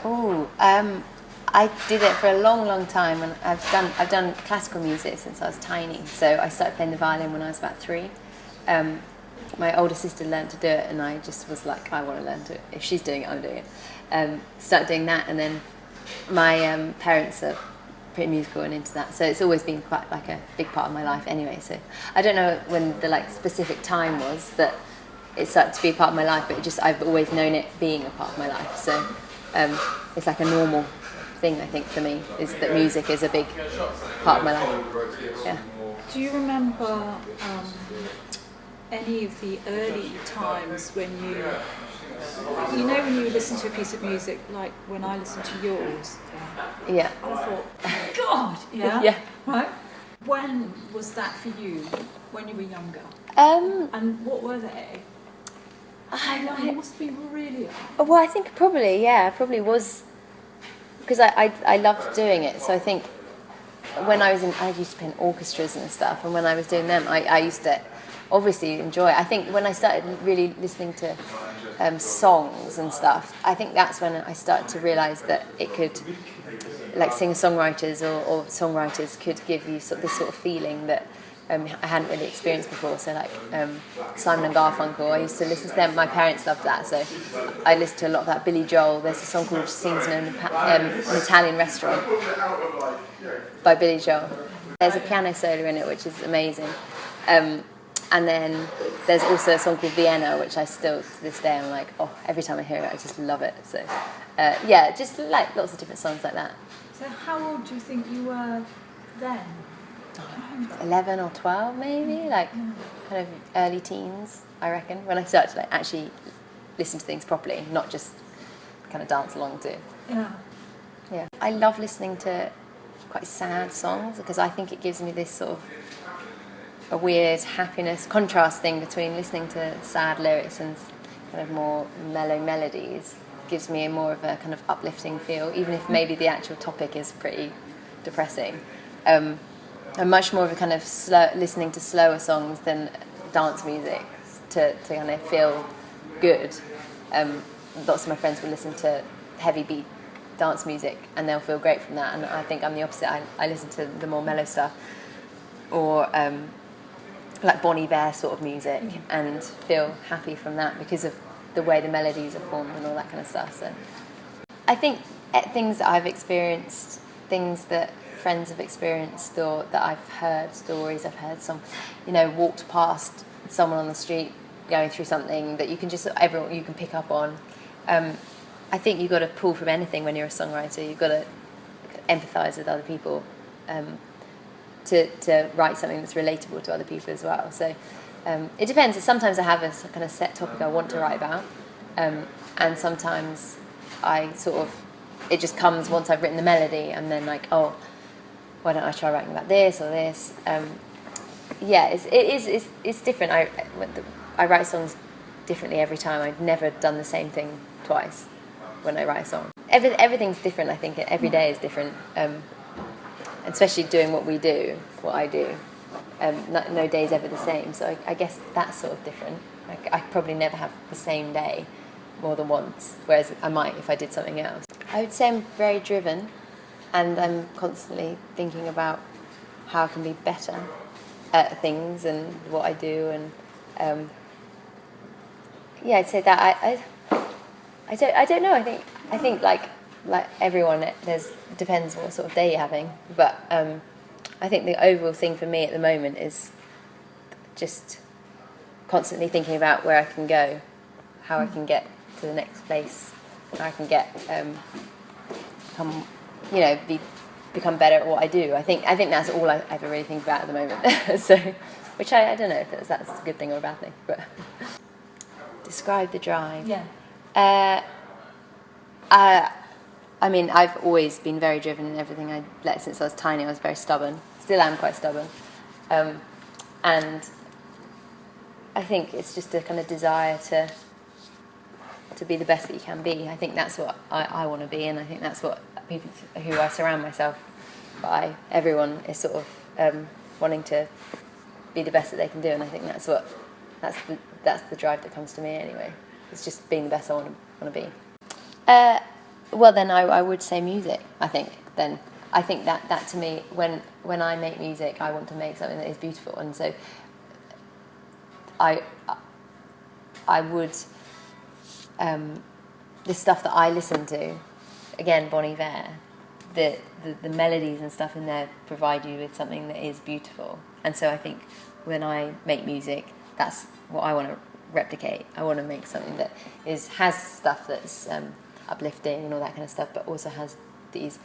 Oh, I did it for a long, long time, and I've done classical music since I was tiny. So I started playing the violin when I was about 3. My older sister learned to do it, and I just was like, I want to learn to. If she's doing it, I'm doing it. Started doing that, and then my parents are pretty musical and into that, so it's always been quite like a big part of my life anyway. So I don't know when the like specific time was that it started to be a part of my life, but I've always known it being a part of my life. So it's like a normal thing, I think, for me, is that music is a big part of my life. Yeah. Do you remember any of the early times when when you listen to a piece of music, like when I listened to yours, Yeah. I thought, God, yeah, Yeah. right? When was that for you, when you were younger? And what were they? It must be really young. Well, I think probably was, because I loved doing it. So I think when I used to play in orchestras and stuff, and when I was doing them, I used to obviously enjoy it. I think when I started really listening to songs and stuff, I think that's when I started to realise that it could, like singer-songwriters or songwriters could give you this sort of feeling that I hadn't really experienced before. So like Simon and Garfunkel, I used to listen to them. My parents loved that, so I listened to a lot of that. Billy Joel, there's a song called Scenes in an Italian Restaurant by Billy Joel. There's a piano solo in it which is amazing. And then there's also a song called Vienna, which I still, to this day, I'm like, oh, every time I hear it, I just love it. So, just like lots of different songs like that. So how old do you think you were then? 11 or 12, maybe, like kind of early teens, I reckon, when I started to like actually listen to things properly, not just kind of dance along to. Yeah. I love listening to quite sad songs because I think it gives me this sort of a weird happiness contrast thing between listening to sad lyrics and kind of more mellow melodies. Gives me more of a kind of uplifting feel, even if maybe the actual topic is pretty depressing. I'm much more of a kind of listening to slower songs than dance music to kind of feel good. Lots of my friends will listen to heavy beat dance music and they'll feel great from that, and I think I'm the opposite. I listen to the more mellow stuff, or like Bon Iver sort of music, and feel happy from that because of the way the melodies are formed and all that kind of stuff. So I think things that I've experienced, things that friends have experienced, or that I've heard stories, I've heard walked past someone on the street going through something that you can you can pick up on. I think you've got to pull from anything when you're a songwriter. You've got to empathise with other people to write something that's relatable to other people as well. So it depends. Sometimes I have a kind of set topic I want to write about, and sometimes it just comes once I've written the melody, and then like, oh, why don't I try writing about this or this? It's different. I write songs differently every time. I've never done the same thing twice when I write a song. Everything's different. I think every day is different, especially doing what I do. No day is ever the same, so I guess that's sort of different. I probably never have the same day more than once, whereas I might if I did something else. I would say I'm very driven, and I'm constantly thinking about how I can be better at things and what I do, and I'd say that I don't know. I think like everyone, depends what sort of day you're having, but I think the overall thing for me at the moment is just constantly thinking about where I can go, how I can get to the next place, how I can get become better at what I do. I think that's all I ever really think about at the moment. So, which I don't know if that's a good thing or a bad thing, but describe the drive. Yeah. I mean, I've always been very driven in everything since I was tiny. I was very stubborn. Still am quite stubborn. And I think it's just a kind of desire to be the best that you can be. I think that's what I want to be, and I think that's what people who I surround myself by, everyone is sort of wanting to be the best that they can do, and I think that's the drive that comes to me anyway. It's just being the best I want to be. Well, then I would say music. I think that to me, when I make music, I want to make something that is beautiful, and so I would the stuff that I listen to, again, Bon Iver, the melodies and stuff in there provide you with something that is beautiful, and so I think when I make music, that's what I want to replicate. I want to make something that has stuff that's uplifting and all that kind of stuff, but also has these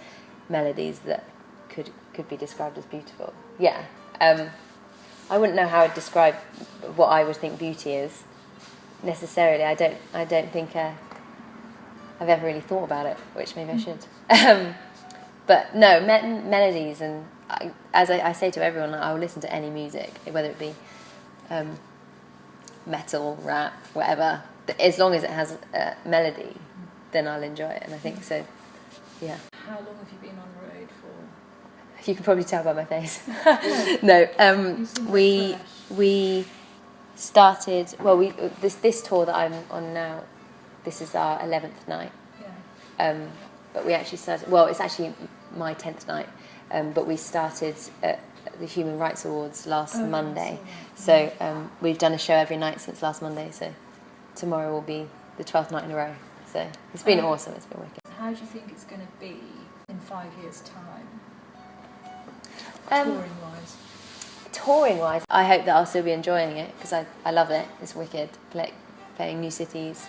melodies that could be described as beautiful. Yeah. I wouldn't know how I'd describe what I would think beauty is necessarily. I don't think I've ever really thought about it, which maybe I should. But no, melodies, and as I say to everyone, I'll listen to any music, whether it be metal, rap, whatever. As long as it has a melody, then I'll enjoy it, and I think so. Yeah. How long have you been on the road for? You can probably tell by my face. No, we started. Well, this tour that I'm on now. This is our 11th night. Yeah. But we actually started. Well, it's actually my 10th night. But we started at the Human Rights Awards last Monday. So we've done a show every night since last Monday. So tomorrow will be the 12th night in a row. So it's been awesome. It's been wicked. How do you think it's going to be in 5 years' time? Touring-wise, I hope that I'll still be enjoying it, because I love it. It's wicked. Playing new cities,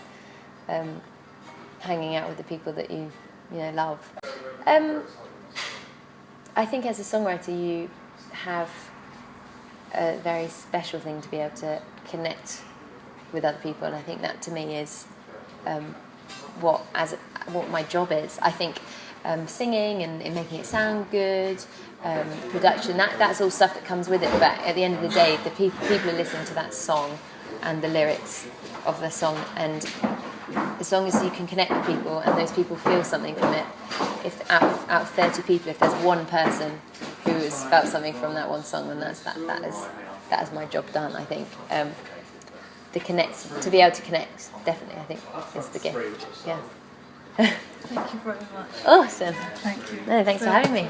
hanging out with the people that you love. I think as a songwriter you have a very special thing to be able to connect with other people, and I think that to me is what my job is. I think singing and making it sound good, production, that's all stuff that comes with it, but at the end of the day the people are listening to that song and the lyrics of the song, and as long as you can connect with people and those people feel something from it, if out of 30 people, if there's one person who has felt something from that one song, then that is my job done. I think to be able to connect, definitely, I think is the gift. Yeah. Thank you very much. Awesome. Thank you. No, thanks for having me.